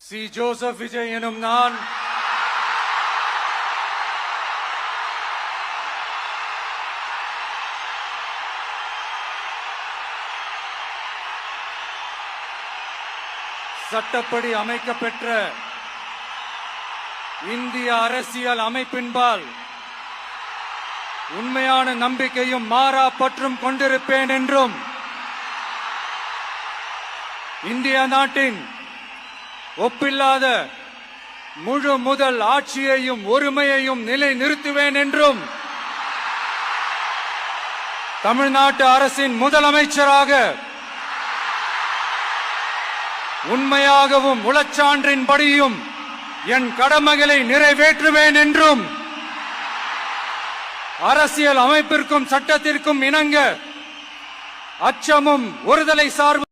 C Joseph Vijay எனும் நான் சட்டப்படி அமைக்கப்பெற்ற இந்திய அரசியல் அமைப்பின்பால் உண்மையான நம்பிக்கையும் மாறா பற்றும் கொண்டிருப்பேன் என்றும் இந்திய நாட்டின் ஒப்பில்லாத முழு முதல் ஆட்சியையும் ஒருமையையும் நிலை நிறுத்துவேன் என்றும் தமிழ்நாட்டு அரசின் முதலமைச்சராக உண்மையாகவும் உளச்சான்றின்படியும் என் கடமைகளை நிறைவேற்றுவேன் என்றும் அரசியல் அமைப்பிற்கும் சட்டத்திற்கும் இணங்க அச்சமும் ஒருதலை சார்பு